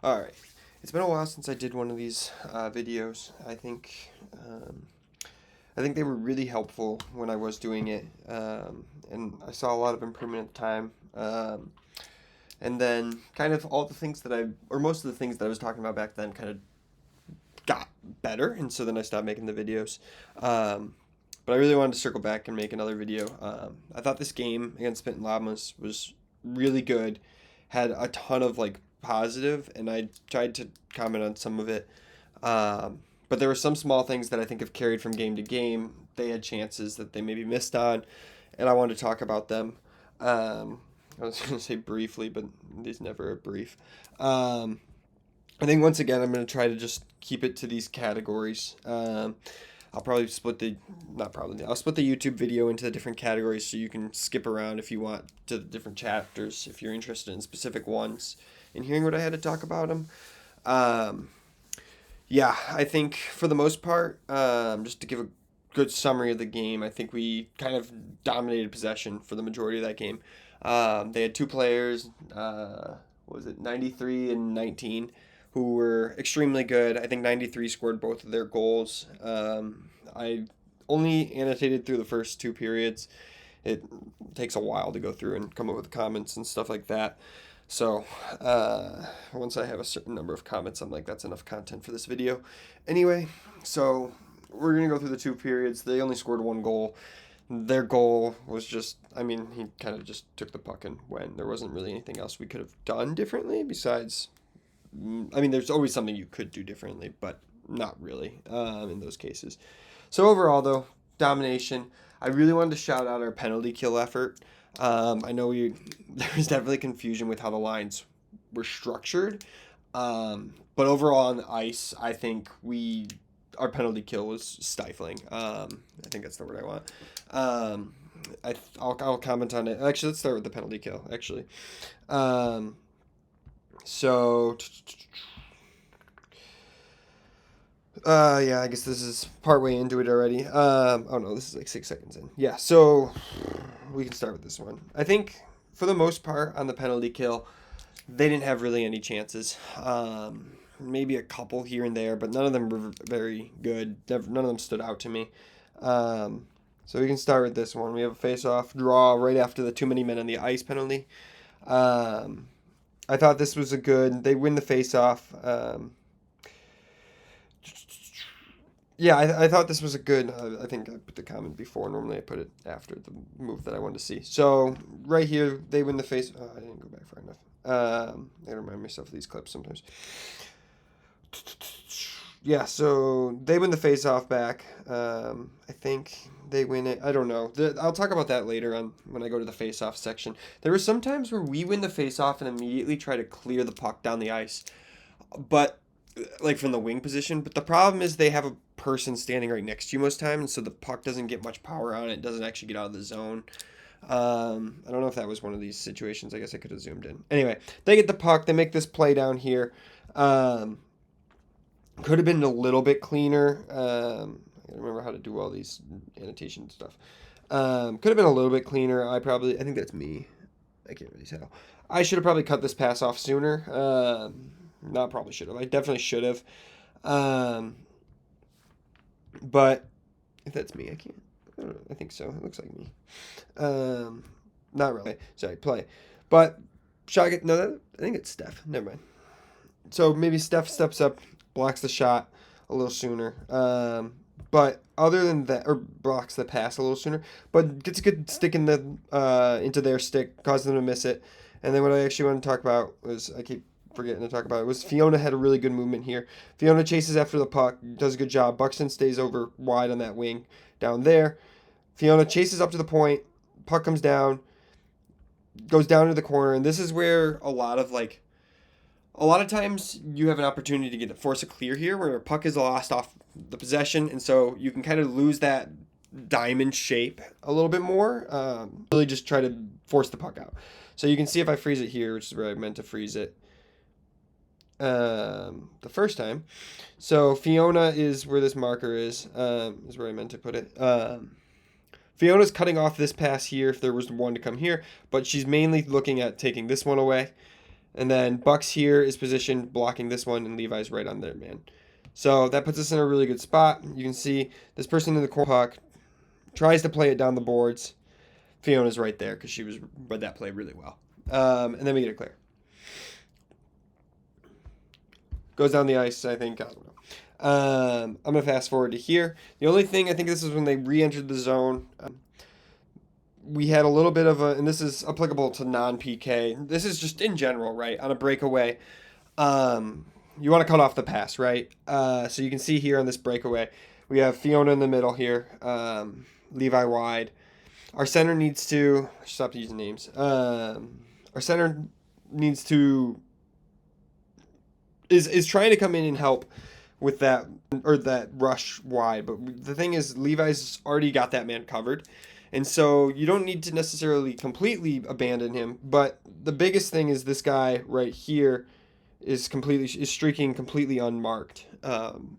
Alright, it's been a while since I did one of these videos. I think they were really helpful when I was doing it, and I saw a lot of improvement at the time. And then kind of all the things that or most of the things that I was talking about back then kind of got better, and so then I stopped making the videos. But I really wanted to circle back and make another video. I thought this game against Spittin Llamas was really good, had a ton of like positive, and I tried to comment on some of it. But there were some small things that I think have carried from game to game. They had chances that they maybe missed on, and I wanted to talk about them. I was going to say briefly, but these never are brief. I think once again, I'm going to try to just keep it to these categories. I'll probably split the, not probably, I'll split the YouTube video into the different categories so you can skip around if you want to the different chapters, if you're interested in specific ones and hearing what I had to talk about them. Yeah, I think for the most part, just to give a good summary of the game, I think we kind of dominated possession for the majority of that game. They had two players, what was it, 93 and 19, who were extremely good. I think 93 scored both of their goals. I only annotated through the first two periods. It takes a while to go through and come up with comments and stuff like that. So once I have a certain number of comments, I'm like, that's enough content for this video. Anyway, so we're going to go through the two periods. They only scored one goal. Their goal was just, I mean, he kind of just took the puck and went. There wasn't really anything else we could have done differently besides, I mean, there's always something you could do differently, but not really in those cases. So overall, though, domination. I really wanted to shout out our penalty kill effort. I know there was definitely confusion with how the lines were structured, but overall on the ice, I think our penalty kill was stifling. I think that's the word I want. I'll comment on it. Actually, let's start with the penalty kill. Actually, so yeah, I guess this is partway into it already. Oh no, this is like 6 seconds in. Yeah, so we can start with this one. I think for the most part on the penalty kill, they didn't have really any chances. Maybe a couple here and there, but none of them were very good. None of them stood out to me. So we can start with this one. We have a face-off draw right after the too many men on the ice penalty. I thought this was they win the face-off. Yeah, I thought this was a good, I think I put the comment before. Normally I put it after the move that I wanted to see. So right here, they win the face. Oh, I didn't go back far enough. I remind myself of these clips sometimes. Yeah, so they win the face-off back. I think they win it. I don't know. I'll talk about that later on when I go to the face-off section. There were some times where we win the face-off and immediately try to clear the puck down the ice, but like from the wing position. But the problem is they have a person standing right next to you most times, and so the puck doesn't get much power on it. It doesn't actually get out of the zone. I don't know if that was one of these situations. I guess I could have zoomed in. Anyway, they get the puck. They make this play down here. Could have been a little bit cleaner. I don't remember how to do all these annotation stuff. Could have been a little bit cleaner. I think that's me. I can't really tell. I should have probably cut this pass off sooner. Not probably should have. I definitely should have. But if that's me, I can't. I don't know. I think so. It looks like me. Not really. Sorry, play. But shot. No, I think it's Steph. Never mind. So maybe Steph steps up, blocks the shot a little sooner. But other than that, or blocks the pass a little sooner, but gets a good stick into their stick, causes them to miss it. And then what I actually want to talk about was, I keep forgetting to talk about it, was Fiona had a really good movement here. Fiona chases after the puck, does a good job. Buxton stays over wide on that wing down there. Fiona chases up to the point, puck comes down, goes down to the corner, and this is where a lot of times you have an opportunity to force a clear here where a puck is lost off the possession, and so you can kind of lose that diamond shape a little bit more. Really just try to force the puck out. So you can see if I freeze it here, which is where I meant to freeze it the first time. So Fiona is where this marker is where I meant to put it. Fiona's cutting off this pass here if there was one to come here, but she's mainly looking at taking this one away. And then Bucks here is positioned blocking this one, and Levi's right on there, man. So that puts us in a really good spot. You can see this person in the corner puck tries to play it down the boards. Fiona's right there because she read that play really well. And then we get it clear. Goes down the ice, I think. I don't know. I'm going to fast forward to here. The only thing, I think this is when they re-entered the zone. We had a little bit of and this is applicable to non-PK. This is just in general, right? On a breakaway, you want to cut off the pass, right? So you can see here on this breakaway, we have Fiona in the middle here, Levi wide. Our center needs to stop using names. Our center needs to is trying to come in and help with that rush wide. But the thing is, Levi's already got that man covered. And so you don't need to necessarily completely abandon him. But the biggest thing is this guy right here is streaking completely unmarked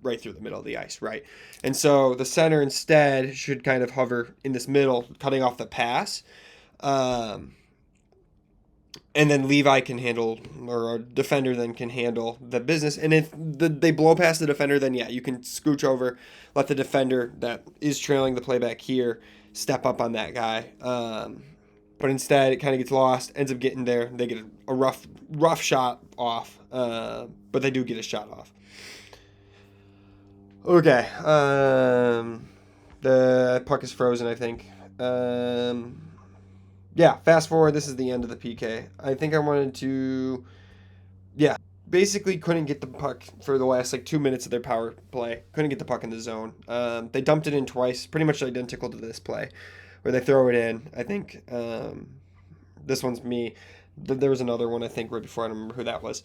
right through the middle of the ice, right? And so the center instead should kind of hover in this middle, cutting off the pass. And then Levi can handle, or a defender then can handle the business. And if they blow past the defender, then yeah, you can scooch over, let the defender that is trailing the playback here step up on that guy. But instead, it kind of gets lost, ends up getting there. They get a rough shot off, but they do get a shot off. Okay, the puck is frozen, I think. Yeah, fast forward, this is the end of the PK. I think I wanted to, yeah, basically couldn't get the puck for the last 2 minutes of their power play. Couldn't get the puck in the zone. They dumped it in twice, pretty much identical to this play, where they throw it in. I think this one's me. There was another one, I think, right before. I don't remember who that was.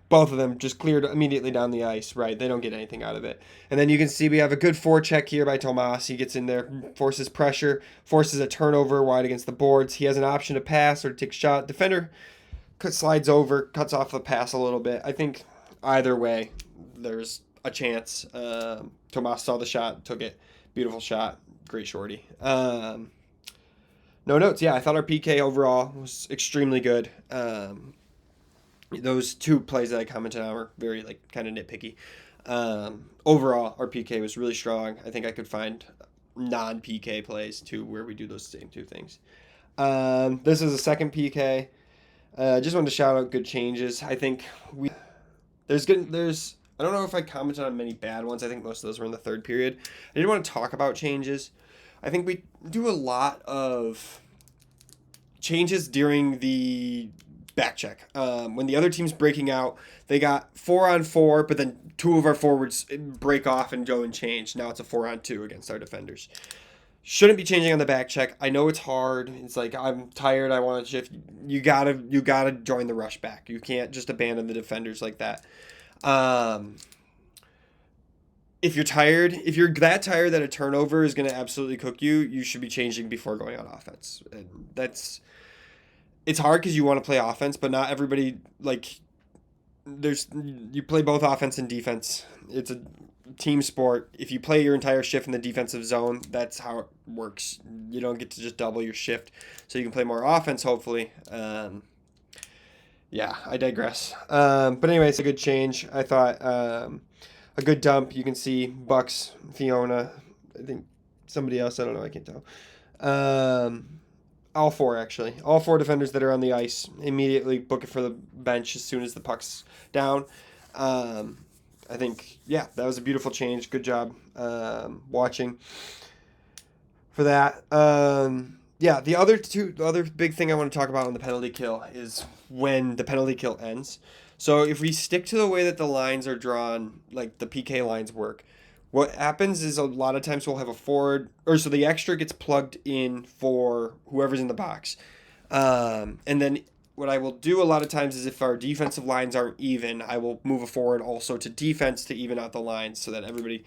Both of them just cleared immediately down the ice, right? They don't get anything out of it. And then you can see we have a good forecheck here by Tomas. He gets in there, forces pressure, forces a turnover wide against the boards. He has an option to pass or to take a shot. Defender slides over, cuts off the pass a little bit. I think either way, there's a chance. Tomas saw the shot, took it. Beautiful shot. Great shorty. No notes. Yeah, I thought our PK overall was extremely good. Those two plays that I commented on were very kind of nitpicky. Overall, our PK was really strong. I think I could find non-PK plays too where we do those same two things. This is a second PK. Just wanted to shout out good changes. I think there's I don't know if I commented on many bad ones. I think most of those were in the third period. I didn't want to talk about changes. I think we do a lot of changes during the back check. When the other team's breaking out, they got 4-on-4, but then two of our forwards break off and go and change. Now it's a 4-on-2 against our defenders. Shouldn't be changing on the back check. I know it's hard. It's I'm tired. I want to shift. You gotta join the rush back. You can't just abandon the defenders like that. If you're tired, if you're that tired that a turnover is going to absolutely cook you, you should be changing before going on offense. And it's hard because you want to play offense, but not everybody, you play both offense and defense. It's a team sport. If you play your entire shift in the defensive zone, that's how it works. You don't get to just double your shift, so you can play more offense, hopefully. Yeah, I digress. But anyway, it's a good change. I thought a good dump. You can see Bucks, Fiona, I think somebody else, I don't know, I can't tell. All four, actually. All four defenders that are on the ice immediately book it for the bench as soon as the puck's down. I think, yeah, that was a beautiful change. Good job watching for that. Yeah, the other big thing I want to talk about on the penalty kill is when the penalty kill ends. So if we stick to the way that the lines are drawn, like the PK lines work, what happens is a lot of times we'll have a forward, so the extra gets plugged in for whoever's in the box. And then what I will do a lot of times is if our defensive lines aren't even, I will move a forward also to defense to even out the lines so that everybody,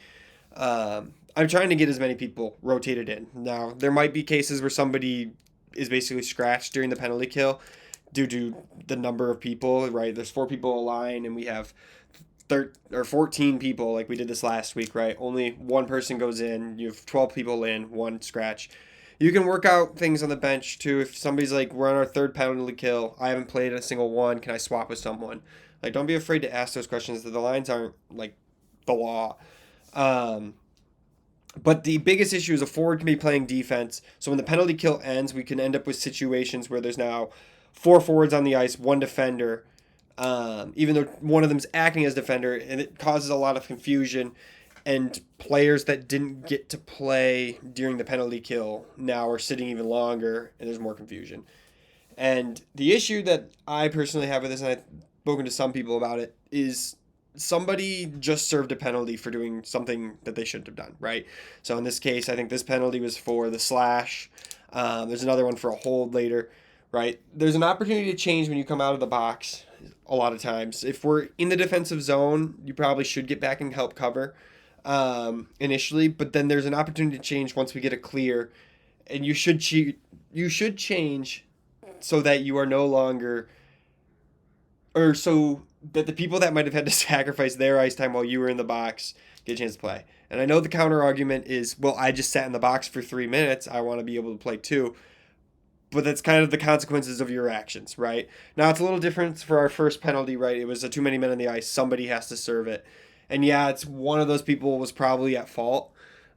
I'm trying to get as many people rotated in. Now, there might be cases where somebody is basically scratched during the penalty kill due to the number of people, right? There's 4 people a line and we have 14 people like we did this last week, right? Only one person goes in. You have 12 people in, one scratch. You can work out things on the bench too. If somebody's like, we're on our third penalty kill, I haven't played a single one, can I swap with someone? Like, don't be afraid to ask those questions. The lines aren't like the law. Um, but the biggest issue is a forward can be playing defense. So when the penalty kill ends, we can end up with situations where there's now four forwards on the ice, one defender, even though one of them's acting as defender, and it causes a lot of confusion. And players that didn't get to play during the penalty kill now are sitting even longer, and there's more confusion. And the issue that I personally have with this, and I've spoken to some people about it, is somebody just served a penalty for doing something that they shouldn't have done, right? So in this case, I think this penalty was for the slash. There's another one for a hold later, right? There's an opportunity to change when you come out of the box a lot of times. If we're in the defensive zone, you probably should get back and help cover initially, but then there's an opportunity to change once we get a clear, and you should change so that you are no longer, or so that the people that might have had to sacrifice their ice time while you were in the box get a chance to play. And I know the counter argument is, well, I just sat in the box for 3 minutes. I want to be able to play too. But that's kind of the consequences of your actions, right? Now, it's a little different for our first penalty, right? It was a too many men on the ice. Somebody has to serve it. And yeah, it's one of those people was probably at fault.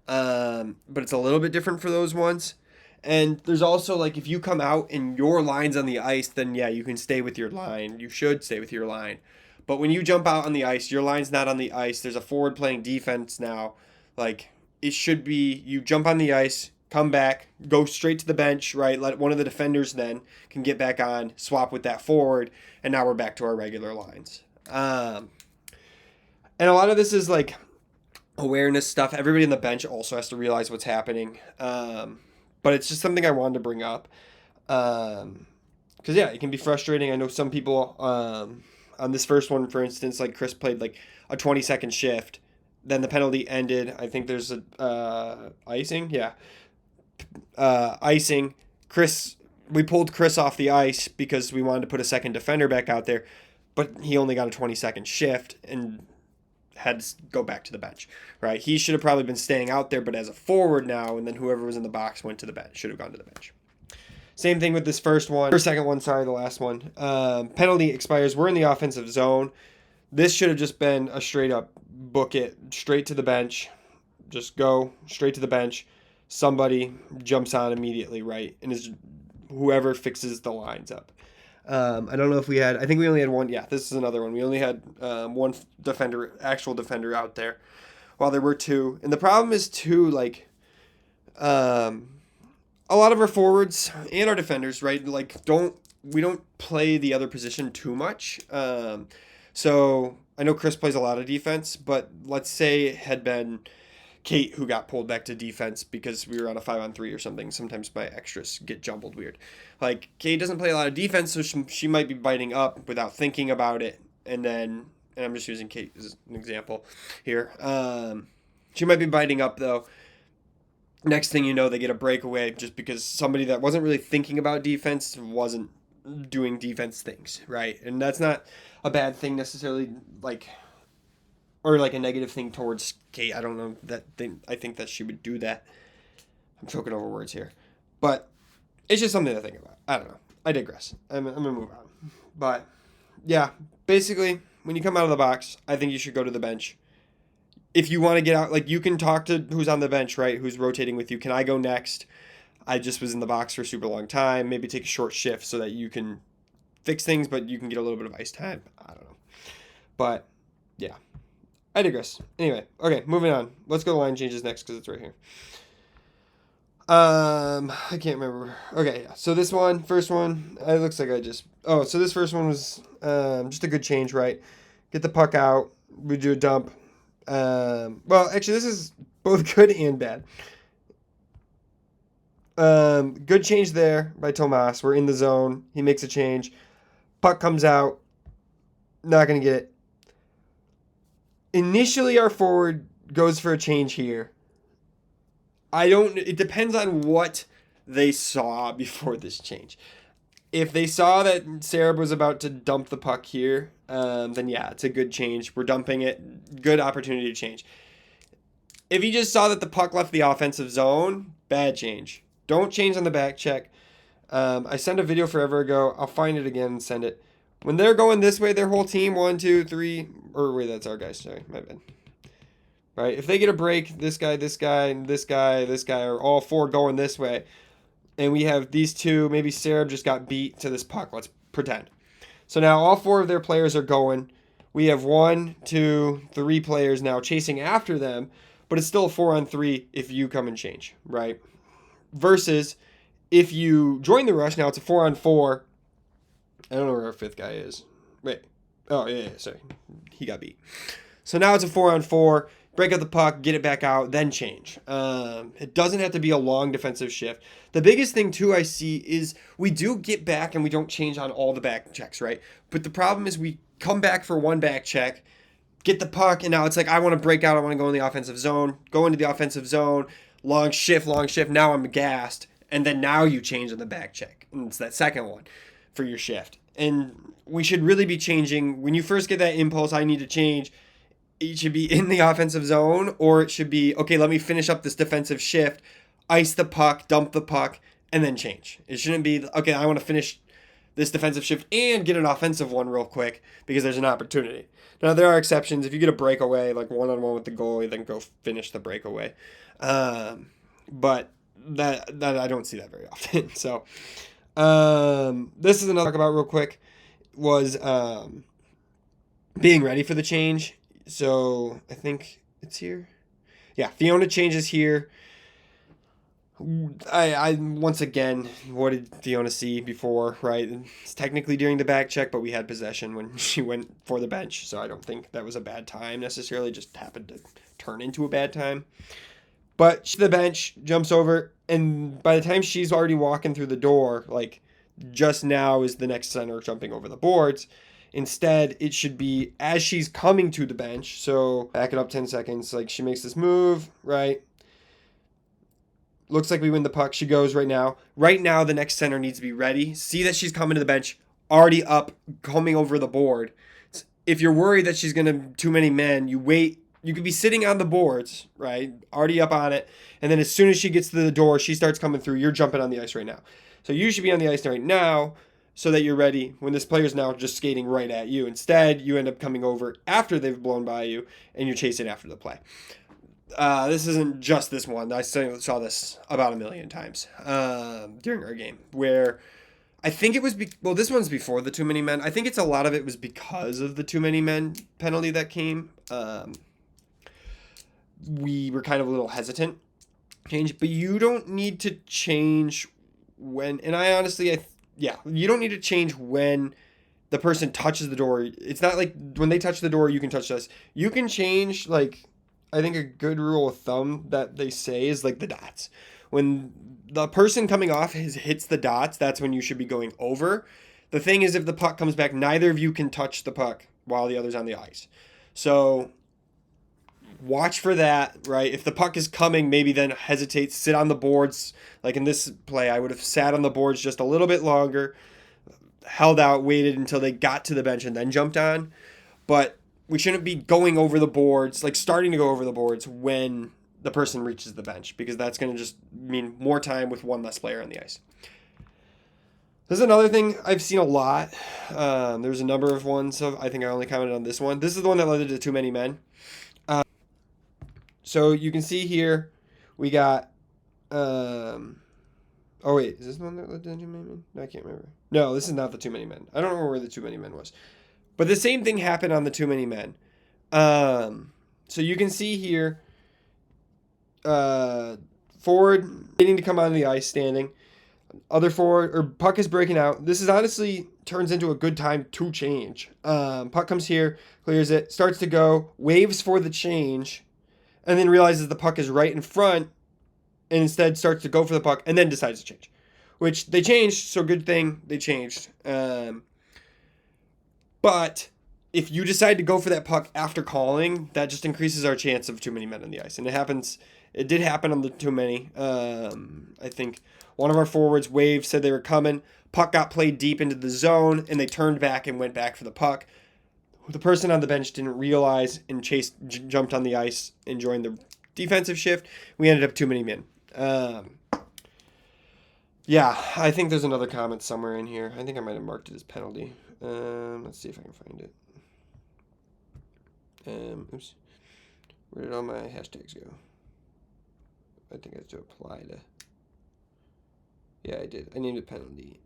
But it's a little bit different for those ones. And there's also, like, if you come out and your line's on the ice, then yeah, you can stay with your line. You should stay with your line. But when you jump out on the ice, your line's not on the ice. There's a forward playing defense now. Like, it should be you jump on the ice, come back, go straight to the bench, right? Let one of the defenders then can get back on, swap with that forward, and now we're back to our regular lines. And a lot of this is like awareness stuff. Everybody on the bench also has to realize what's happening. But it's just something I wanted to bring up. Because, yeah, it can be frustrating. I know some people on this first one, for instance, like Chris played like a 20-second shift. Then the penalty ended. I think there's a icing. Yeah. Icing. We pulled Chris off the ice because we wanted to put a second defender back out there. But he only got a 20-second shift and had to go back to the bench, right? He should have probably been staying out there, but as a forward now, and then whoever was in the box went to the bench, should have gone to the bench. Same thing with this second one, the last one. Penalty expires. We're in the offensive zone. This should have just been a straight up book it, straight to the bench. Just go straight to the bench. Somebody jumps on immediately, right? And is whoever fixes the lines up. I don't know if I think we only had one. Yeah, this is another one. We only had one actual defender out there, while there were two. And the problem is too, like, a lot of our forwards and our defenders, right? Like, we don't play the other position too much. So I know Chris plays a lot of defense, but let's say it had been Kate who got pulled back to defense because we were on a 5-on-3 or something. Sometimes my extras get jumbled weird. Like, Kate doesn't play a lot of defense, so she might be biting up without thinking about it. And I'm just using Kate as an example here. She might be biting up, though. Next thing you know, they get a breakaway just because somebody that wasn't really thinking about defense wasn't doing defense things, right? And that's not a bad thing necessarily, like, or like a negative thing towards Kate. I don't know that thing. I think that she would do that. I'm choking over words here. But it's just something to think about. I don't know. I digress. I'm going to move on. But, yeah, basically, when you come out of the box, I think you should go to the bench. If you want to get out, like, you can talk to who's on the bench, right? Who's rotating with you. Can I go next? I just was in the box for a super long time. Maybe take a short shift so that you can fix things, but you can get a little bit of ice time. I don't know. But, yeah. I digress. Anyway, okay, moving on. Let's go to line changes next because it's right here. I can't remember. Okay, yeah. So this first one, it looks like so this first one was just a good change, right? Get the puck out. We do a dump. Well, actually, this is both good and bad. Good change there by Tomas. We're in the zone. He makes a change. Puck comes out. Not going to get it. Initially, our forward goes for a change here. It depends on what they saw before this change. If they saw that Sarah was about to dump the puck here, then yeah, it's a good change. We're dumping it. Good opportunity to change. If he just saw that the puck left the offensive zone, bad change. Don't change on the back check. I sent a video forever ago. I'll find it again and send it. When they're going this way, their whole team, 1, 2, 3, or wait, that's our guys. Sorry, my bad. Right? If they get a break, this guy, this guy, and this guy, this guy are all 4 going this way. And we have these 2, maybe Sarah just got beat to this puck. Let's pretend. So now all 4 of their players are going. We have 1, 2, 3 players now chasing after them, but it's still a 4-on-3 if you come and change, right? Versus if you join the rush, now it's a 4-on-4. I don't know where our 5th guy is. Wait. Oh, yeah, sorry. He got beat. So now it's a 4-on-4. Break up the puck, get it back out, then change. It doesn't have to be a long defensive shift. The biggest thing, too, I see is we do get back and we don't change on all the back checks, right? But the problem is we come back for one back check, get the puck, and now it's like I want to break out, I want to go in the offensive zone, go into the offensive zone, long shift, now I'm gassed, and then now you change on the back check. And it's that second one for your shift. And we should really be changing. When you first get that impulse, I need to change, it should be in the offensive zone, or it should be, okay, let me finish up this defensive shift, ice the puck, dump the puck, and then change. It shouldn't be, okay, I want to finish this defensive shift and get an offensive one real quick because there's an opportunity. Now, there are exceptions. If you get a breakaway, like one-on-one with the goalie, then go finish the breakaway. But that I don't see that very often. So this is another talk about real quick was being ready for the change. So I think it's here. Yeah, Fiona changes here. I once again, what did Fiona see before, right? It's technically during the back check, but we had possession when she went for the bench, so I don't think that was a bad time necessarily, just happened to turn into a bad time. But the bench jumps over, and by the time she's already walking through the door, like just now is the next center jumping over the boards. Instead, it should be as she's coming to the bench. So back it up 10 seconds. Like she makes this move, right? Looks like we win the puck. She goes right now. Right now, the next center needs to be ready. See that she's coming to the bench, already up, coming over the board. If you're worried that she's going to too many men, you wait. You could be sitting on the boards, right? Already up on it. And then as soon as she gets to the door, she starts coming through. You're jumping on the ice right now. So you should be on the ice right now, so that you're ready when this player's now just skating right at you. Instead, you end up coming over after they've blown by you, and you're chasing after the play. This isn't just this one. I saw this about 1,000,000 times during our game, where I think it was, this one's before the too many men. I think it's a lot of it was because of the too many men penalty that came. We were kind of a little hesitant change, but you don't need to change when, and I honestly, you don't need to change when the person touches the door. It's not like when they touch the door, you can touch us. You can change, like, I think a good rule of thumb that they say is like the dots. When the person coming off hits the dots, that's when you should be going over. The thing is, if the puck comes back, neither of you can touch the puck while the other's on the ice. So watch for that, right? If the puck is coming, maybe then hesitate, sit on the boards. Like in this play, I would have sat on the boards just a little bit longer, held out, waited until they got to the bench, and then jumped on. But we shouldn't be going over the boards, like starting to go over the boards when the person reaches the bench, because that's going to just mean more time with one less player on the ice. This is another thing I've seen a lot. There's a number of ones. So I think I only commented on this one. This is the one that led to too many men. So you can see here, we got, oh wait, is this the one that led to too many men? No, I can't remember. No, this is not the too many men. I don't remember where the too many men was. But the same thing happened on the too many men. So you can see here, forward waiting to come onto the ice, standing. Other forward, or puck is breaking out. This is honestly turns into a good time to change. Puck comes here, clears it, starts to go, waves for the change, and then realizes the puck is right in front, and instead starts to go for the puck, and then decides to change. Which they changed, so good thing they changed. But if you decide to go for that puck after calling, that just increases our chance of too many men on the ice. And it did happen on the too many. I think one of our forwards waved, said they were coming. Puck got played deep into the zone, and they turned back and went back for the puck. The person on the bench didn't realize and jumped on the ice and joined the defensive shift. We ended up too many men. Yeah, I think there's another comment somewhere in here. I think I might have marked it as penalty. Let's see if I can find it. Oops. Where did all my hashtags go? I think I have to apply to. Yeah, I did. I named it penalty.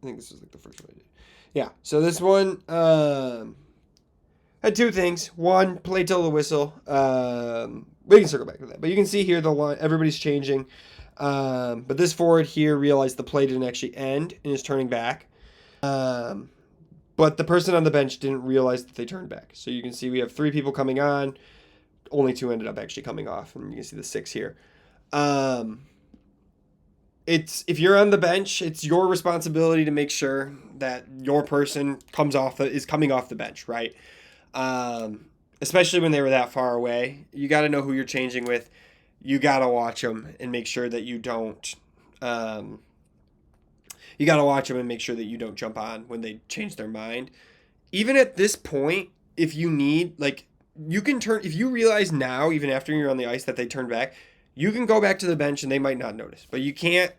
I think this was like the first one I did. Yeah. So this one had two things. One, play till the whistle. We can circle back to that, but you can see here the line. Everybody's changing. But this forward here realized the play didn't actually end and is turning back. But the person on the bench didn't realize that they turned back. So you can see we have 3 people coming on. Only 2 ended up actually coming off, and you can see the 6 here. It's if you're on the bench, it's your responsibility to make sure that your person is coming off the bench, right? Especially when they were that far away, you got to know who you're changing with. You got to watch them and make sure that you don't. You got to watch them and make sure that you don't jump on when they change their mind. Even at this point, if you need you can turn if you realize now, even after you're on the ice, that they turned back, you can go back to the bench and they might not notice. But you can't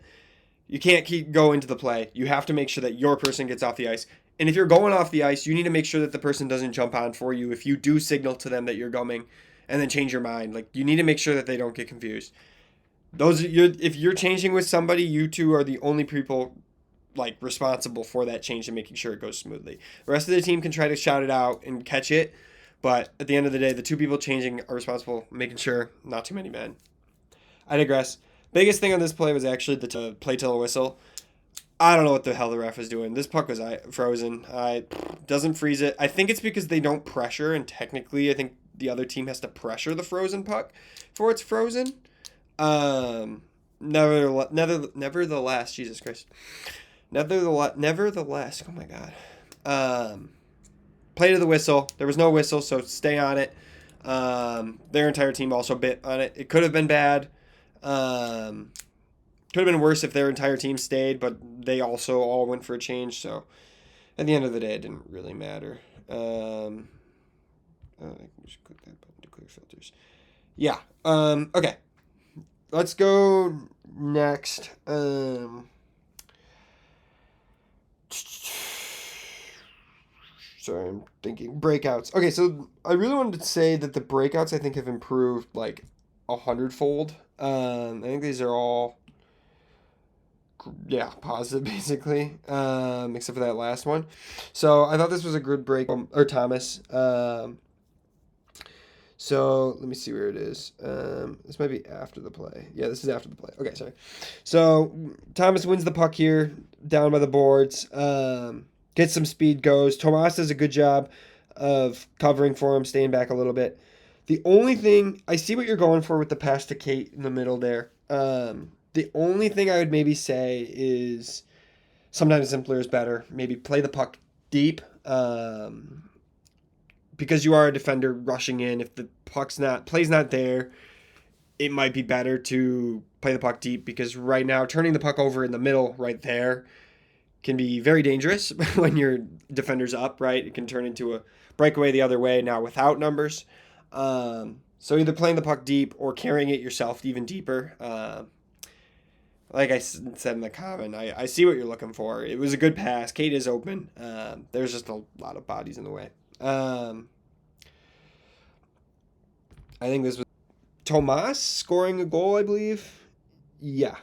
keep going to the play. You have to make sure that your person gets off the ice. And if you're going off the ice, you need to make sure that the person doesn't jump on for you. If you do signal to them that you're going and then change your mind, you need to make sure that they don't get confused. If you're changing with somebody, you two are the only people responsible for that change and making sure it goes smoothly. The rest of the team can try to shout it out and catch it, but at the end of the day, the 2 people changing are responsible for making sure not too many men. I digress. Biggest thing on this play was actually the play till a whistle. I don't know what the hell the ref was doing. This puck was frozen. Doesn't freeze it. I think it's because they don't pressure, and technically I think the other team has to pressure the frozen puck before it's frozen. Nevertheless, Jesus Christ. Nevertheless, oh my God. Play to the whistle. There was no whistle, so stay on it. Their entire team also bit on it. It could have been bad. Could have been worse if their entire team stayed, but they also all went for a change. So at the end of the day, it didn't really matter. I can just click that button to clear filters. Yeah. Okay. Let's go next. Sorry, I'm thinking breakouts. Okay, so I really wanted to say that the breakouts I think have improved 100-fold. I think these are all positive basically, except for that last one. So I thought this was a good break, or Thomas. So let me see where it is. This might be after the play. Yeah, this is after the play. Okay, sorry. So Thomas wins the puck here, down by the boards. Gets some speed, goes. Tomas does a good job of covering for him, staying back a little bit. The only thing, I see what you're going for with the pass to Kate in the middle there. The only thing I would maybe say is sometimes simpler is better. Maybe play the puck deep. Because you are a defender rushing in. If the play's not there, it might be better to play the puck deep, because right now turning the puck over in the middle right there can be very dangerous when your defender's up, right? It can turn into a breakaway the other way now without numbers. So either playing the puck deep or carrying it yourself even deeper. Like I said in the comment, I see what you're looking for. It was a good pass. Kate is open. There's just a lot of bodies in the way. I think this was Tomas scoring a goal, I believe. Yeah.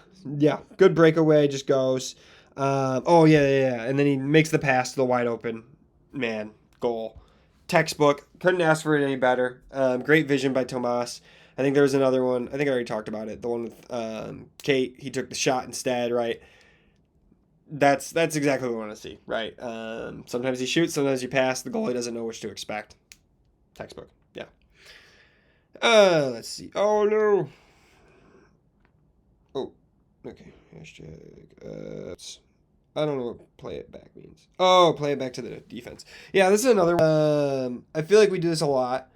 Good breakaway, just goes. Yeah. And then he makes the pass to the wide open man. Goal. Textbook. Couldn't ask for it any better. Great vision by Tomas. I think there was another one. I think I already talked about it. The one with Kate. He took the shot instead, right? That's exactly what we want to see, right? Sometimes he shoots, sometimes he pass. The goalie doesn't know which to expect. Textbook. Yeah. Let's see. Oh, no. Oh, okay. Hashtag. I don't know what play it back means. Oh, play it back to the defense. Yeah, this is another one. I feel like we do this a lot,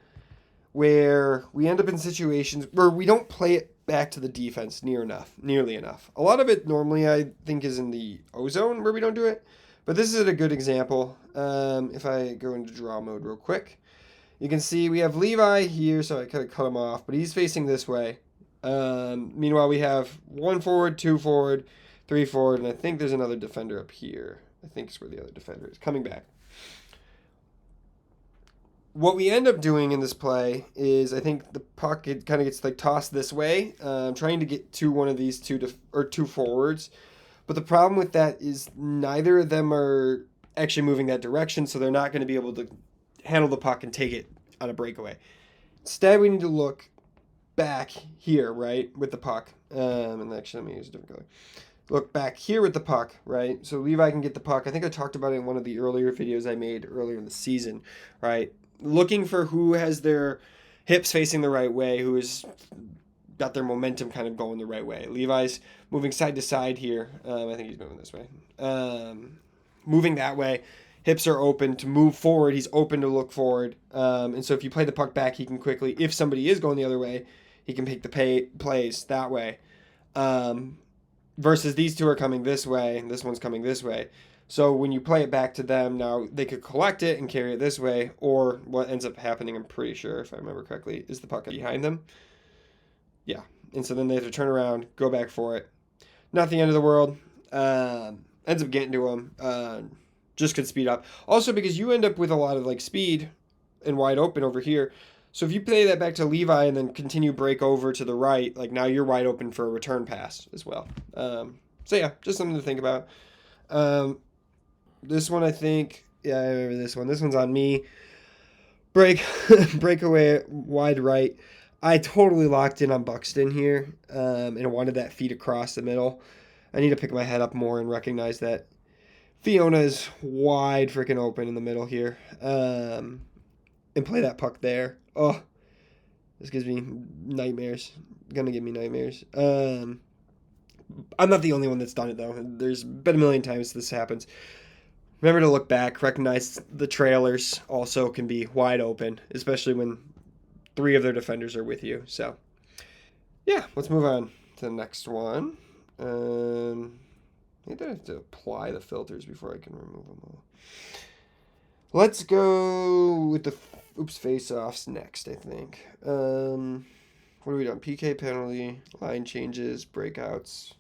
where we end up in situations where we don't play it back to the defense nearly enough. A lot of it normally I think is in the O-zone where we don't do it, but this is a good example. If I go into draw mode real quick, you can see we have Levi here, so I kind of cut him off, but he's facing this way. Meanwhile, we have 1 forward, 2 forward, 3 forward, and I think there's another defender up here. I think it's where the other defender is. Coming back. What we end up doing in this play is I think the puck it kind of gets like tossed this way, trying to get to one of these two forwards. But the problem with that is neither of them are actually moving that direction, so they're not going to be able to handle the puck and take it on a breakaway. Instead, we need to look back here, right, with the puck. And actually, let me use a different color. Look back here with the puck, right? So Levi can get the puck. I think I talked about it in one of the earlier videos I made earlier in the season, right? Looking for who has their hips facing the right way, who has got their momentum kind of going the right way. Levi's moving side to side here. I think he's moving this way. Moving that way. Hips are open to move forward. He's open to look forward. And so if you play the puck back, he can quickly, if somebody is going the other way, he can pick the plays that way. Versus these two are coming this way, and this one's coming this way. So when you play it back to them, now they could collect it and carry it this way, or what ends up happening, I'm pretty sure, if I remember correctly, is the puck behind them. Yeah. And so then they have to turn around, go back for it. Not the end of the world. Ends up getting to them. Just could speed up. Also because you end up with a lot of like speed and wide open over here. So if you play that back to Levi and then continue break over to the right, like now you're wide open for a return pass as well. So yeah, just something to think about. This one I think, yeah, I remember this one. This one's on me. Breakaway wide right. I totally locked in on Buxton here, and wanted that feed across the middle. I need to pick my head up more and recognize that Fiona is wide freaking open in the middle here, and play that puck there. Oh, this gives me nightmares. Gonna give me nightmares. I'm not the only one that's done it, though. There's been a million times this happens. Remember to look back. Recognize the trailers also can be wide open, especially when 3 of their defenders are with you. So, yeah, let's move on to the next one. I think I have to apply the filters before I can remove them all. Let's go with the face-offs next, I think. What have we done? PK penalty, line changes, breakouts.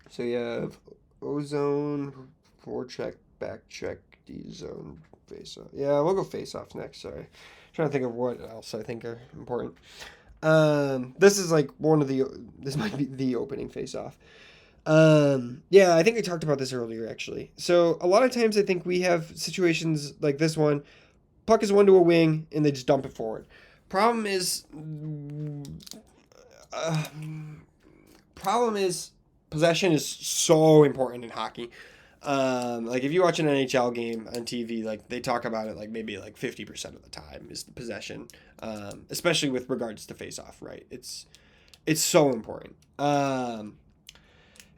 So you have O-zone, forecheck, back check, D-zone, face-off. Yeah, we'll go face-offs next, sorry. Trying to think of what else I think are important. This is like this might be the opening face-off. Yeah, I think I talked about this earlier, actually. So a lot of times I think we have situations like this one. Puck is one to a wing, and they just dump it forward. Problem is possession is so important in hockey. Like if you watch an NHL game on TV, like they talk about it like maybe like 50% of the time is the possession, especially with regards to face-off, right? It's so important.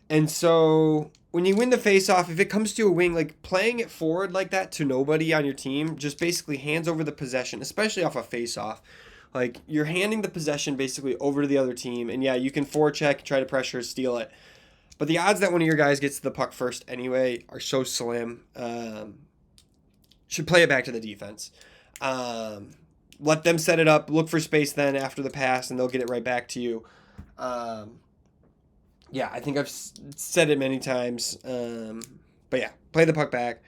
And so when you win the face-off, if it comes to a wing, like playing it forward like that to nobody on your team just basically hands over the possession, especially off a face-off. Like you're handing the possession basically over to the other team, and yeah, you can forecheck, try to pressure, steal it. But the odds that one of your guys gets the puck first anyway are so slim. Should play it back to the defense. Let them set it up. Look for space then after the pass, and they'll get it right back to you. Yeah, I think I've said it many times. But yeah, play the puck back.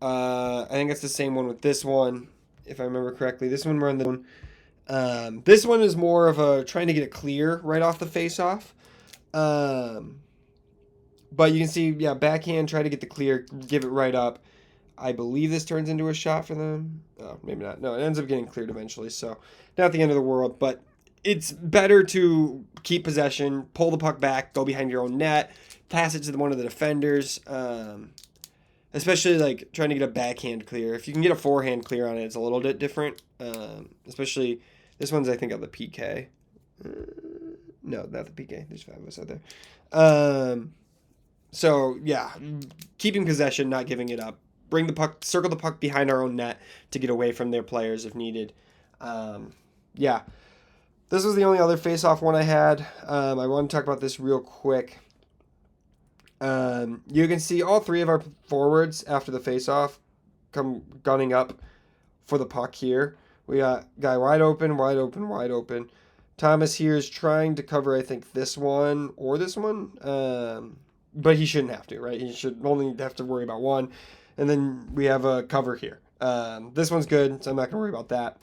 I think it's the same one with this one, if I remember correctly. This one we're on the one. This one is more of a trying to get it clear right off the face-off. But you can see, yeah, backhand, try to get the clear, give it right up. I believe this turns into a shot for them. Oh, maybe not. No, it ends up getting cleared eventually, so not the end of the world. But it's better to keep possession, pull the puck back, go behind your own net, pass it to one of the defenders, especially like trying to get a backhand clear. If you can get a forehand clear on it, it's a little bit different. Especially, this one's, I think, on the PK. No, not the PK. There's 5 of us out there. So, yeah, keeping possession, not giving it up. Bring the puck, circle the puck behind our own net to get away from their players if needed. Yeah, this was the only other face-off one I had. I want to talk about this real quick. You can see all 3 of our forwards after the face-off come gunning up for the puck here. We got guy wide open, wide open, wide open. Thomas here is trying to cover, I think, this one or this one. But he shouldn't have to, right? He should only have to worry about one. And then we have a cover here. This one's good, so I'm not going to worry about that.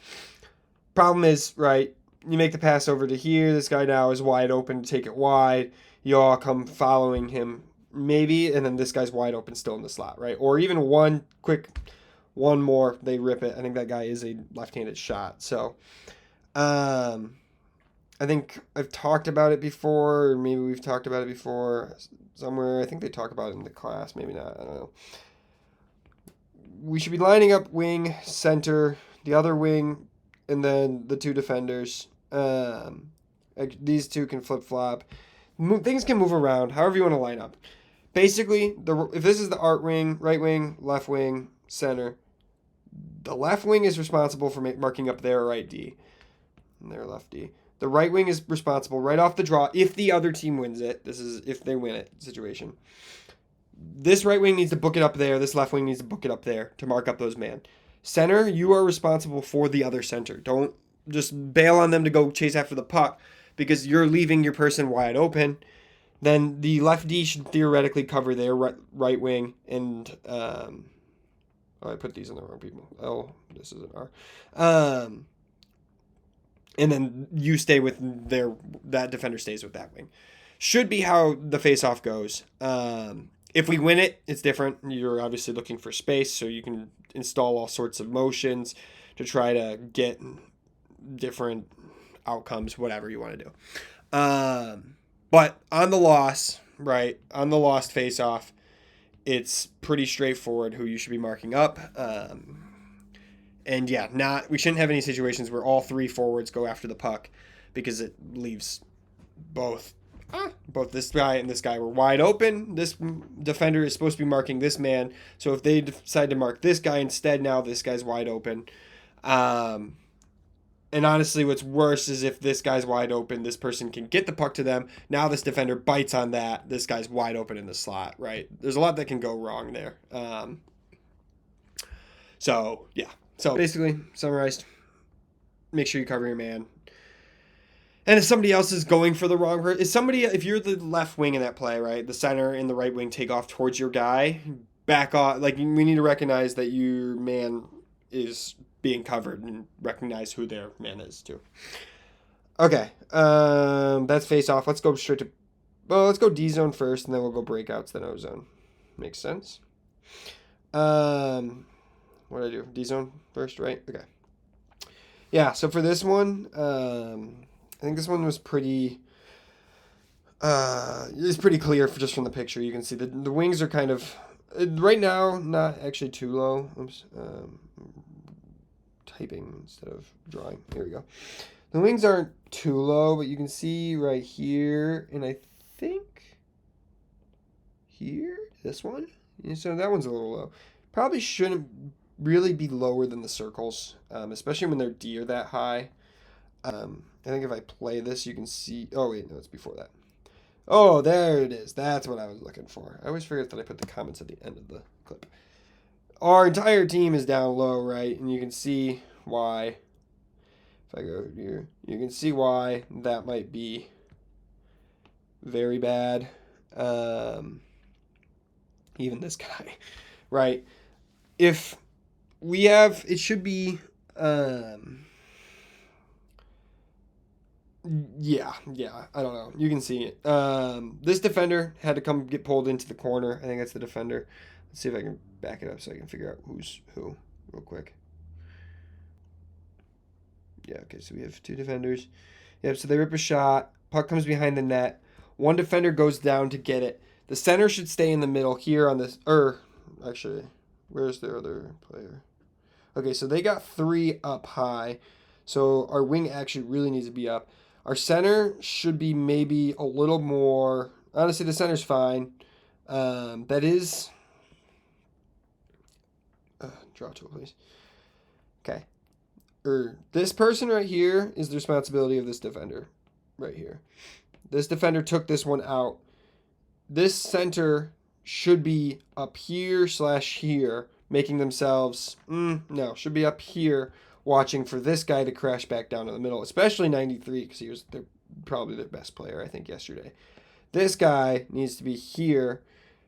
Problem is, right, you make the pass over to here. This guy now is wide open to take it wide. You all come following him, maybe, and then this guy's wide open still in the slot, right? Or even one more, they rip it. I think that guy is a left-handed shot. So, I think I've talked about it before, or maybe we've talked about it before somewhere. I think they talk about it in the class, maybe not. I don't know. We should be lining up wing, center, the other wing, and then the two defenders. These two can flip-flop. Things can move around however you want to line up. Basically, if this is the art wing, right wing, left wing, center, the left wing is responsible for marking up their right D and their left D. The right wing is responsible right off the draw if the other team wins it. This is if they win it situation. This right wing needs to book it up there. This left wing needs to book it up there to mark up those man. Center, you are responsible for the other center. Don't just bail on them to go chase after the puck because you're leaving your person wide open. Then the left D should theoretically cover their right wing. And, I put these on the wrong people. Oh, this is an R. And then you stay with that defender stays with that wing. Should be how the face-off goes. If we win it, it's different. You're obviously looking for space, so you can install all sorts of motions to try to get different outcomes, whatever you want to do. But on the loss, right, on the lost face-off, it's pretty straightforward who you should be marking up. And yeah, we shouldn't have any situations where all three forwards go after the puck because it leaves both this guy and this guy were wide open. This defender is supposed to be marking this man. So if they decide to mark this guy instead, now this guy's wide open. And honestly, what's worse is if this guy's wide open, this person can get the puck to them. Now this defender bites on that. This guy's wide open in the slot, right? There's a lot that can go wrong there. So basically, summarized, make sure you cover your man. And if somebody else is going for the wrong person, if you're the left wing in that play, right, the center and the right wing take off towards your guy, back off. Like, we need to recognize that your man is being covered and recognize who their man is too. Okay, that's face off. Let's go let's go D zone first, and then we'll go breakouts, then O zone. Makes sense. What did I do? D zone first, right? Okay. Yeah. So for this one, I think this one was pretty. It's pretty clear just from the picture. You can see the wings are kind of right now not actually too low. Oops. Typing instead of drawing. Here we go. The wings aren't too low, but you can see right here, and I think here, this one. Yeah, so that one's a little low. Probably shouldn't really be lower than the circles, especially when their D are that high. I think if I play this, you can see. Oh wait, no, it's before that. Oh, there it is. That's what I was looking for. I always forget that I put the comments at the end of the clip. Our entire team is down low, right? And you can see why. If I go here, you can see why that might be very bad. Even this guy, right? If we have, it should be, yeah, I don't know. You can see it. This defender had to get pulled into the corner. I think that's the defender. Let's see if I can back it up so I can figure out who's who real quick. Yeah, okay, so we have two defenders. Yep, so they rip a shot. Puck comes behind the net. One defender goes down to get it. The center should stay in the middle here on this. Actually, where's the other player? Okay, so they got three up high. So our wing actually really needs to be up. Our center should be maybe a little more. Honestly, the center's fine. That is. Draw tool, please. Okay. This person right here is the responsibility of this defender. Right here. This defender took this one out. This center should be up here / here, making themselves. No, should be up here watching for this guy to crash back down to the middle, especially 93 because he was probably their best player, I think, yesterday. This guy needs to be here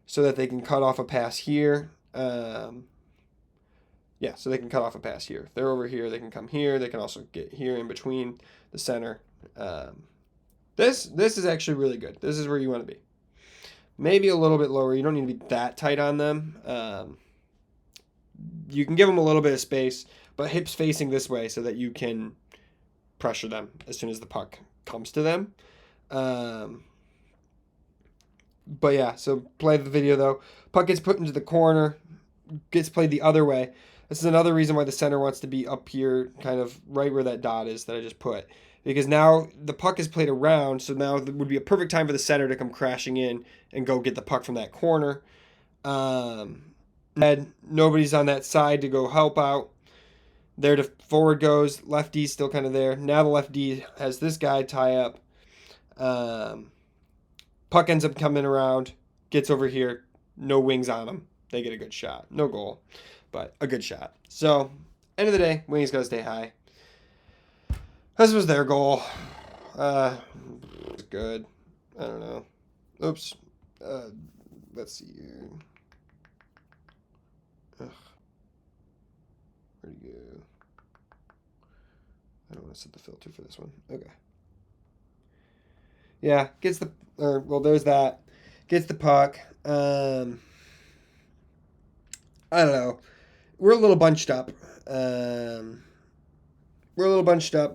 so that they can cut off a pass here. Yeah, so they can cut off a pass here. If they're over here, they can come here. They can also get here in between the center. This is actually really good. This is where you want to be. Maybe a little bit lower. You don't need to be that tight on them. You can give them a little bit of space, but hips facing this way so that you can pressure them as soon as the puck comes to them. But yeah, so play the video though. Puck gets put into the corner, gets played the other way. This is another reason why the center wants to be up here, kind of right where that dot is that I just put. Because now the puck is played around, so now it would be a perfect time for the center to come crashing in and go get the puck from that corner. And nobody's on that side to go help out. There to forward goes. Left D's still kind of there. Now the left D has this guy tie up. Puck ends up coming around, gets over here, no wings on him. They get a good shot. No goal, but a good shot. So, end of the day, wings got to stay high. This was their goal. Good. I don't know. Oops. Let's see here. Ugh. Where'd he go? I don't want to set the filter for this one. Okay. Yeah, gets the... well, there's that. Gets the puck. I don't know. We're a little bunched up.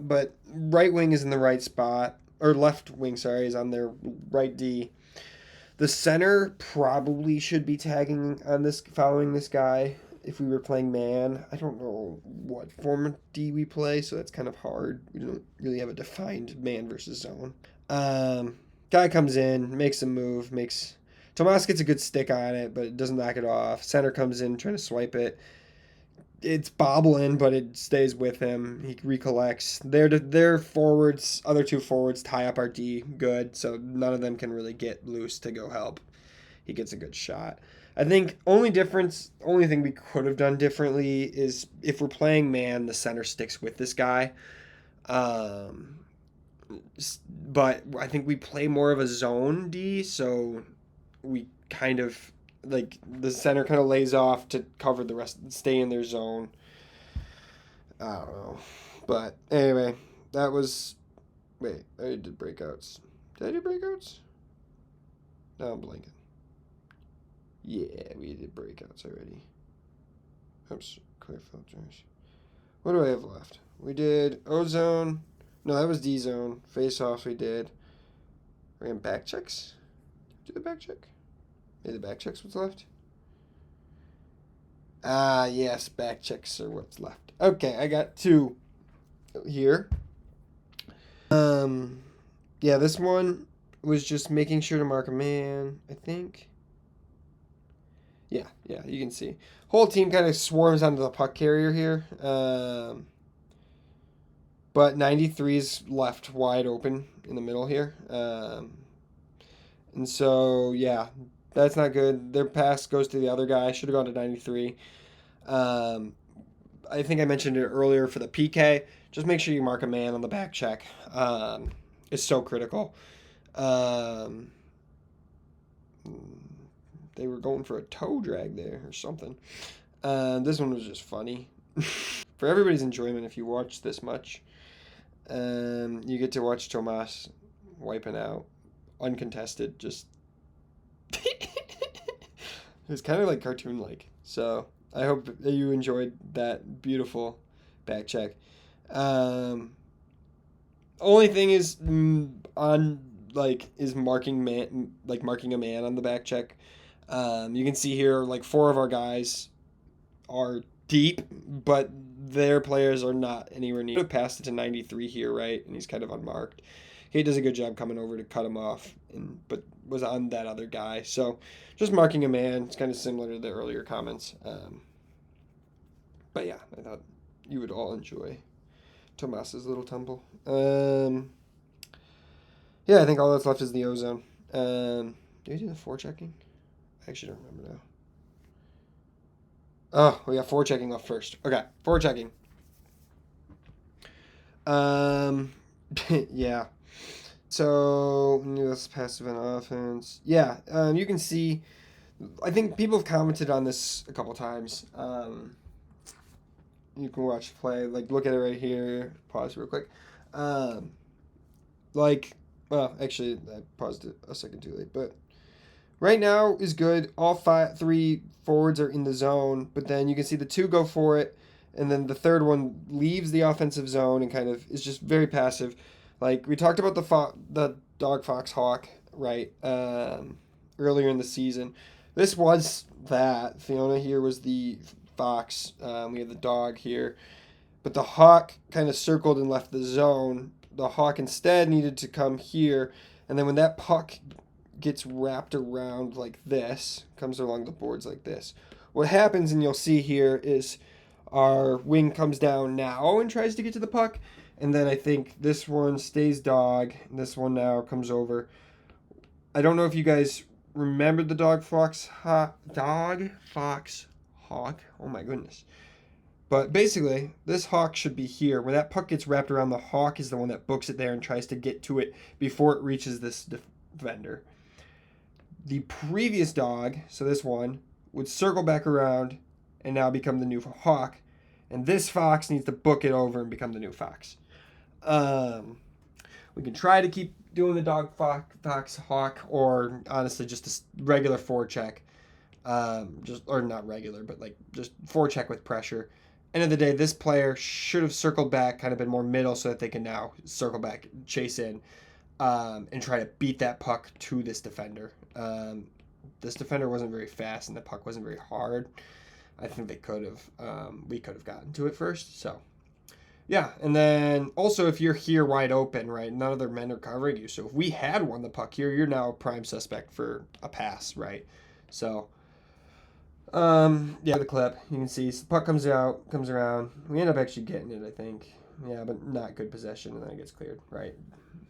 But right wing is in the right spot. Or left wing, sorry, is on their right D. The center probably should be tagging on this, following this guy if we were playing man. I don't know what form of D we play, so that's kind of hard. We don't really have a defined man versus zone. Guy comes in, makes a move, Tomas gets a good stick on it, but it doesn't knock it off. Center comes in, trying to swipe it. It's bobbling, but it stays with him. He recollects. Their forwards, other two forwards, tie up our D good, so none of them can really get loose to go help. He gets a good shot. I think only thing we could have done differently is if we're playing man, the center sticks with this guy. But I think we play more of a zone D, so we kind of like the center kind of lays off to cover the rest, stay in their zone. I don't know, but anyway, that was. Wait, I did breakouts. Did I do breakouts? No, I'm blanking. Yeah, we did breakouts already. Oops, clear filters. What do I have left? We did O-zone. No, that was D-zone. Face-offs we did. We're in back checks? Do the back check? Maybe the back checks what's left? Yes, back checks are what's left. Okay, I got 2 here. Yeah, this one was just making sure to mark a man, I think. Yeah, you can see. Whole team kind of swarms onto the puck carrier here. But 93 is left wide open in the middle here. And so, yeah, that's not good. Their pass goes to the other guy. Should have gone to 93. I think I mentioned it earlier for the PK. Just make sure you mark a man on the back check. It's so critical. They were going for a toe drag there or something. This one was just funny. For everybody's enjoyment, if you watch this much, you get to watch Tomas wiping out uncontested. Just it's kind of like cartoon-like. So I hope that you enjoyed that beautiful back check. Only thing is is marking a man on the back check. You can see here 4 of our guys are deep, but their players are not anywhere near. He passed it to 93 here, right? And he's kind of unmarked. He does a good job coming over to cut him off, but was on that other guy. So just marking a man. It's kind of similar to the earlier comments. But yeah, I thought you would all enjoy Tomas's little tumble. Yeah, I think all that's left is the O-zone. Do we do the forechecking? I actually don't remember now. Oh, we got forechecking left first. Okay, forechecking. Um, yeah. So, that's passive and offense. Yeah, you can see. I think people have commented on this a couple times. You can watch the play. Like, look at it right here. Pause real quick. Um, like, well, actually, I paused it a second too late. But right now is good. All three forwards are in the zone, but then you can see the two go for it, and then the third one leaves the offensive zone and kind of is just very passive. Like we talked about the dog fox hawk, right? Earlier in the season, this was that Fiona here was the fox. We have the dog here, but the hawk kind of circled and left the zone. The hawk instead needed to come here, and then when that puck gets wrapped around like this, comes along the boards like this. What happens, and you'll see here, is our wing comes down now and tries to get to the puck, and then I think this one stays dog, and this one now comes over. I don't know if you guys remember the dog fox hawk. Oh my goodness. But basically, this hawk should be here. When that puck gets wrapped around, the hawk is the one that books it there and tries to get to it before it reaches this defender. The previous dog, so this one, would circle back around and now become the new hawk. And this fox needs to book it over and become the new fox. We can try to keep doing the dog fox hawk, or honestly just a regular forecheck. Just or not regular, but like just forecheck with pressure. End of the day, this player should have circled back, kind of been more middle, so that they can now circle back, chase in, and try to beat that puck to this defender. This defender wasn't very fast, and the puck wasn't very hard. I think they could have. We could have gotten to it first. So, yeah. And then also, if you're here wide open, right, none other men are covering you. So if we had won the puck here, you're now a prime suspect for a pass, right? So, yeah, the clip you can see so the puck comes around. We end up actually getting it, I think. Yeah, but not good possession, and then it gets cleared, right?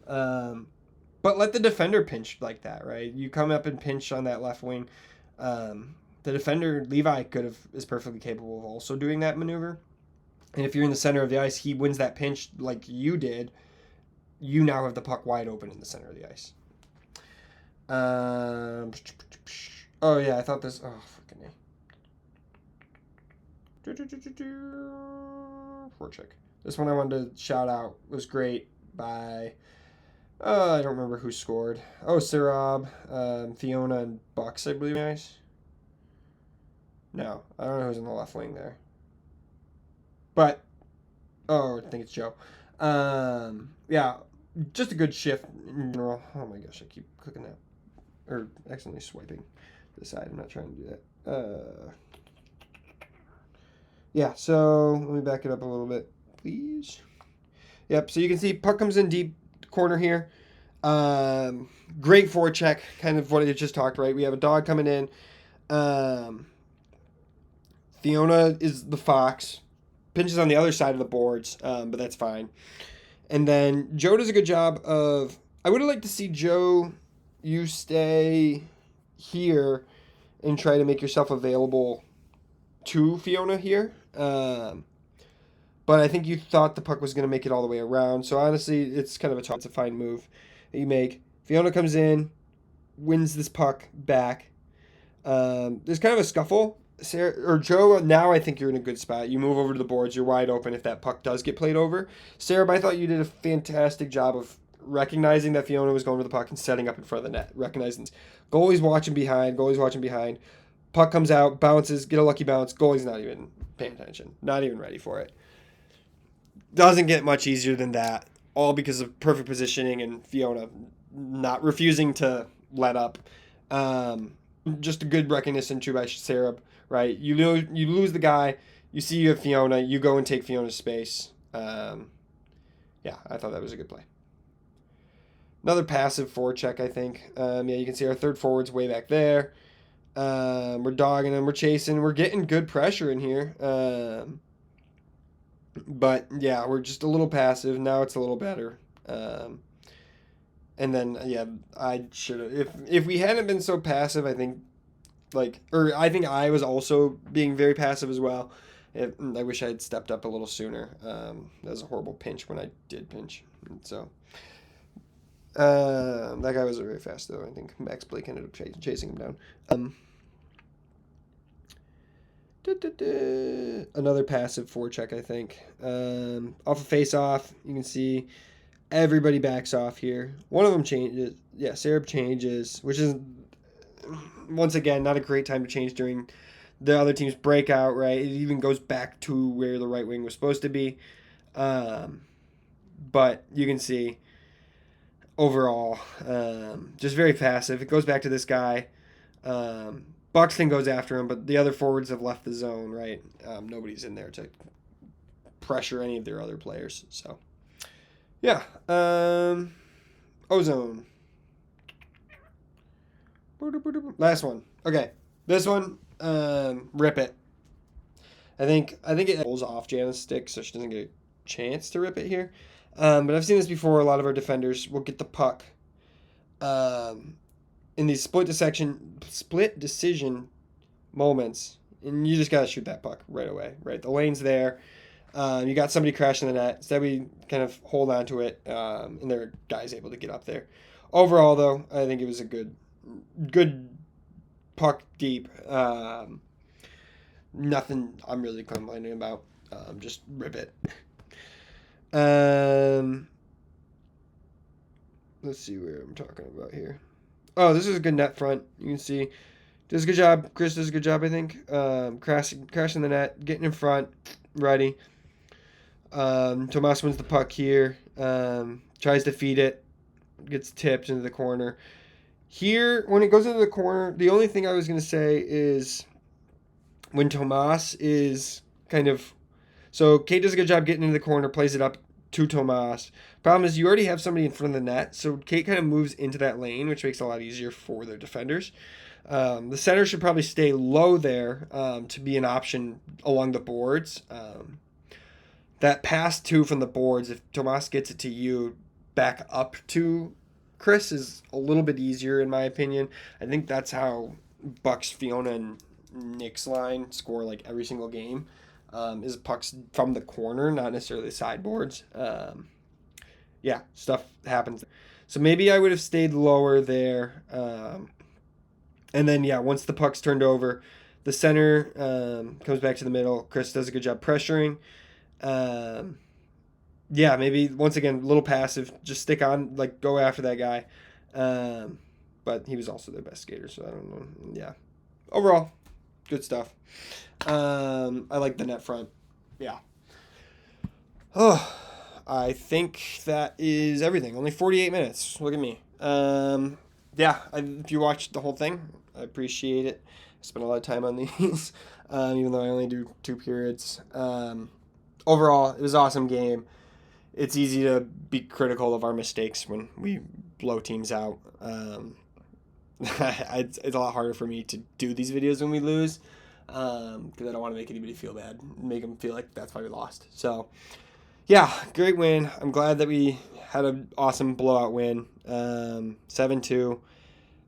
But let the defender pinch like that, right? You come up and pinch on that left wing. The defender, Levi, is perfectly capable of also doing that maneuver. And if you're in the center of the ice, he wins that pinch like you did. You now have the puck wide open in the center of the ice. Oh, yeah, I thought this... Oh, freaking A. Forecheck. This one I wanted to shout out was great by... I don't remember who scored. Oh, Sarab, Fiona, and Bucks, I believe. Nice. No, I don't know who's in the left wing there. But, I think it's Joe. Yeah, just a good shift in general. Oh my gosh, I keep clicking that. Or accidentally swiping to the side. I'm not trying to do that. Yeah, so let me back it up a little bit, please. Yep, so you can see puck comes in deep corner here. Great forecheck, kind of what I just talked, right? We have a dog coming in. Fiona is the fox. Pinches on the other side of the boards, but that's fine. And then Joe does a good job of... I would have liked to see Joe, you stay here and try to make yourself available to Fiona here. But I think you thought the puck was going to make it all the way around. So honestly, it's kind of it's a fine move that you make. Fiona comes in, wins this puck back. There's kind of a scuffle. Sarah, or Joe, now I think you're in a good spot. You move over to the boards. You're wide open if that puck does get played over. Sarah, I thought you did a fantastic job of recognizing that Fiona was going to the puck and setting up in front of the net. Recognizing goalie's watching behind. Puck comes out, bounces, get a lucky bounce. Goalie's not even paying attention. Not even ready for it. Doesn't get much easier than that. All because of perfect positioning and Fiona not refusing to let up. Just a good recognition too by Sarah, right? You lose the guy. You see you have Fiona. You go and take Fiona's space. Yeah, I thought that was a good play. Another passive forecheck, I think. Yeah, you can see our third forward's way back there. We're dogging them. We're chasing. We're getting good pressure in here. But, yeah, we're just a little passive. Now it's a little better. And then, yeah, I should have... If we hadn't been so passive, I think... I think I was also being very passive as well. I wish I had stepped up a little sooner. That was a horrible pinch when I did pinch. So that guy was very fast, though. I think Max Blake ended up chasing him down. Another passive forecheck, I think. Off a face-off, you can see everybody backs off here. One of them changes. Yeah, Sarab changes, which is, once again, not a great time to change during the other team's breakout, right? It even goes back to where the right wing was supposed to be. But you can see, overall, just very passive. It goes back to this guy. Buxton goes after him, but the other forwards have left the zone, right? Nobody's in there to pressure any of their other players. So, yeah. Ozone. Last one. Okay. This one, rip it. I think it rolls off Jana's stick, so she doesn't get a chance to rip it here. But I've seen this before. A lot of our defenders will get the puck. In these split decision moments, and you just gotta shoot that puck right away, right? The lane's there. You got somebody crashing the net. Instead, we kind of hold on to it, and their guy's able to get up there. Overall, though, I think it was a good puck deep. Nothing I'm really complaining about. Just rip it. Let's see where I'm talking about here. Oh, this is a good net front. You can see, does a good job. Chris does a good job, I think. Crashing the net, getting in front, ready. Tomas wins the puck here. Tries to feed it, gets tipped into the corner. Here, when it goes into the corner, the only thing I was going to say is when Tomas is kind of... So Kate does a good job getting into the corner, plays it up to Tomas. Problem is you already have somebody in front of the net, so Kate kind of moves into that lane, which makes it a lot easier for their defenders. The center should probably stay low there to be an option along the boards. That pass, too, from the boards, if Tomas gets it to you, back up to Chris is a little bit easier, in my opinion. I think that's how Bucks, Fiona, and Nick's line score like every single game. Is pucks from the corner, not necessarily the sideboards. Yeah, stuff happens. So maybe I would have stayed lower there. And then, yeah, once the puck's turned over, the center comes back to the middle. Chris does a good job pressuring. Yeah, maybe, once again, a little passive. Just stick on, like, go after that guy. But he was also their best skater, so I don't know. Yeah. Overall, good stuff. I like the net front. Yeah. Oh, I think that is everything. Only 48 minutes. Look at me. Yeah, if you watched the whole thing, I appreciate it. I spent a lot of time on these, even though I only do 2 periods. Overall, it was an awesome game. It's easy to be critical of our mistakes when we blow teams out. It's a lot harder for me to do these videos when we lose. Because I don't want to make anybody feel bad, make them feel like that's why we lost. So, yeah, great win. I'm glad that we had an awesome blowout win. 7-2.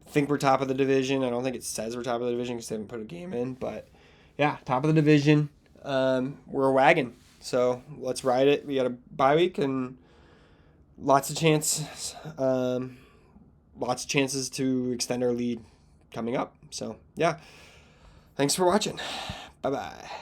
I think we're top of the division. I don't think it says we're top of the division because they haven't put a game in. But, yeah, top of the division. We're a wagon. So, let's ride it. We got a bye week and lots of chances. Lots of chances to extend our lead coming up. So, yeah. Thanks for watching. Bye-bye.